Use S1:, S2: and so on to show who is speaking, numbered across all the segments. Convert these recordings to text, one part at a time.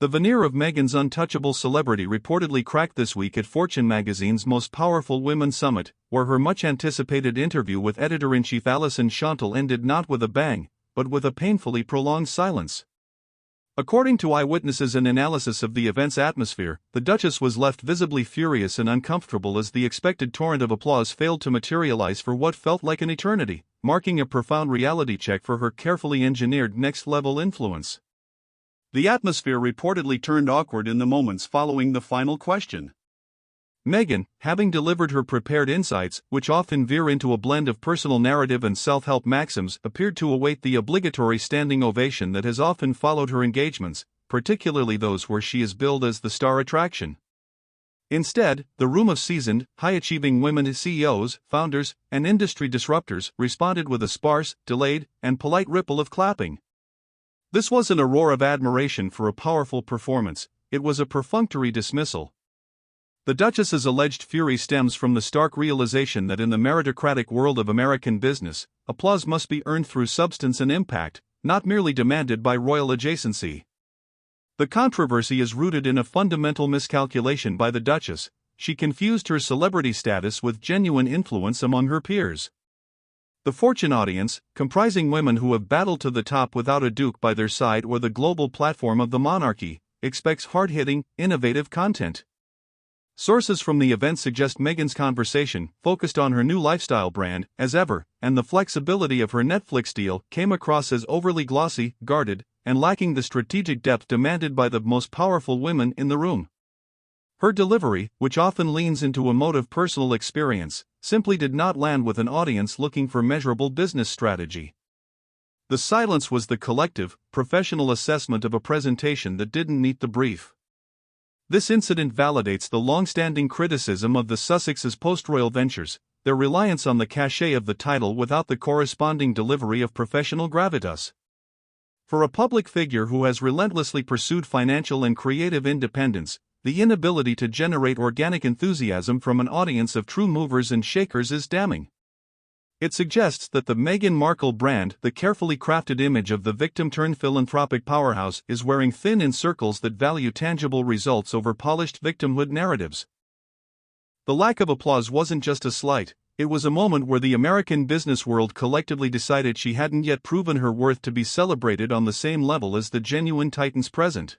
S1: The veneer of Meghan's untouchable celebrity reportedly cracked this week at Fortune magazine's Most Powerful Women Summit, where her much-anticipated interview with editor-in-chief Alison Shontel ended not with a bang, but with a painfully prolonged silence. According to eyewitnesses and analysis of the event's atmosphere, the Duchess was left visibly furious and uncomfortable as the expected torrent of applause failed to materialize for what felt like an eternity, marking a profound reality check for her carefully engineered next-level influence. The atmosphere reportedly turned awkward in the moments following the final question. Meghan, having delivered her prepared insights, which often veer into a blend of personal narrative and self-help maxims, appeared to await the obligatory standing ovation that has often followed her engagements, particularly those where she is billed as the star attraction. Instead, the room of seasoned, high-achieving women CEOs, founders, and industry disruptors responded with a sparse, delayed, and polite ripple of clapping. This wasn't a roar of admiration for a powerful performance, it was a perfunctory dismissal. The Duchess's alleged fury stems from the stark realization that in the meritocratic world of American business, applause must be earned through substance and impact, not merely demanded by royal adjacency. The controversy is rooted in a fundamental miscalculation by the Duchess. She confused her celebrity status with genuine influence among her peers. The Fortune audience, comprising women who have battled to the top without a duke by their side or the global platform of the monarchy, expects hard-hitting, innovative content. Sources from the event suggest Meghan's conversation focused on her new lifestyle brand, as ever, and the flexibility of her Netflix deal came across as overly glossy, guarded, and lacking the strategic depth demanded by the most powerful women in the room. Her delivery, which often leans into emotive personal experience, simply did not land with an audience looking for measurable business strategy. The silence was the collective, professional assessment of a presentation that didn't meet the brief. This incident validates the long-standing criticism of the Sussexes' post-royal ventures, their reliance on the cachet of the title without the corresponding delivery of professional gravitas. For a public figure who has relentlessly pursued financial and creative independence, the inability to generate organic enthusiasm from an audience of true movers and shakers is damning. It suggests that the Meghan Markle brand, the carefully crafted image of the victim-turned-philanthropic powerhouse, is wearing thin in circles that value tangible results over polished victimhood narratives. The lack of applause wasn't just a slight, it was a moment where the American business world collectively decided she hadn't yet proven her worth to be celebrated on the same level as the genuine titans present.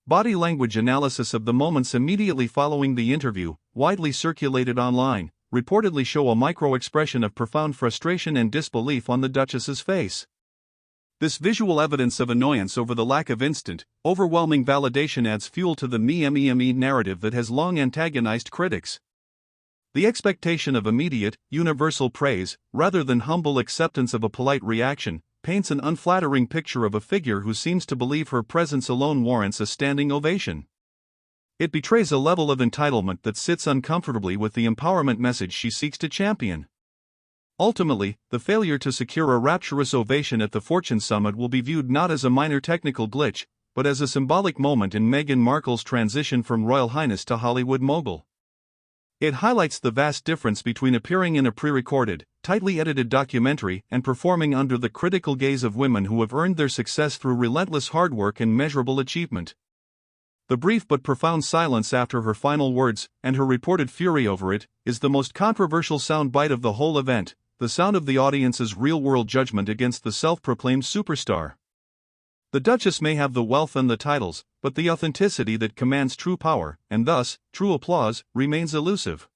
S1: Body language analysis of the moments immediately following the interview, widely circulated online, reportedly show a micro-expression of profound frustration and disbelief on the Duchess's face. This visual evidence of annoyance over the lack of instant, overwhelming validation adds fuel to the me narrative that has long antagonized critics. The expectation of immediate, universal praise, rather than humble acceptance of a polite reaction, paints an unflattering picture of a figure who seems to believe her presence alone warrants a standing ovation. It betrays a level of entitlement that sits uncomfortably with the empowerment message she seeks to champion. Ultimately, the failure to secure a rapturous ovation at the Fortune Summit will be viewed not as a minor technical glitch, but as a symbolic moment in Meghan Markle's transition from Royal Highness to Hollywood mogul. It highlights the vast difference between appearing in a pre-recorded, tightly edited documentary and performing under the critical gaze of women who have earned their success through relentless hard work and measurable achievement. The brief but profound silence after her final words, and her reported fury over it, is the most controversial soundbite of the whole event, the sound of the audience's real-world judgment against the self-proclaimed superstar. The Duchess may have the wealth and the titles, but the authenticity that commands true power, and thus, true applause, remains elusive.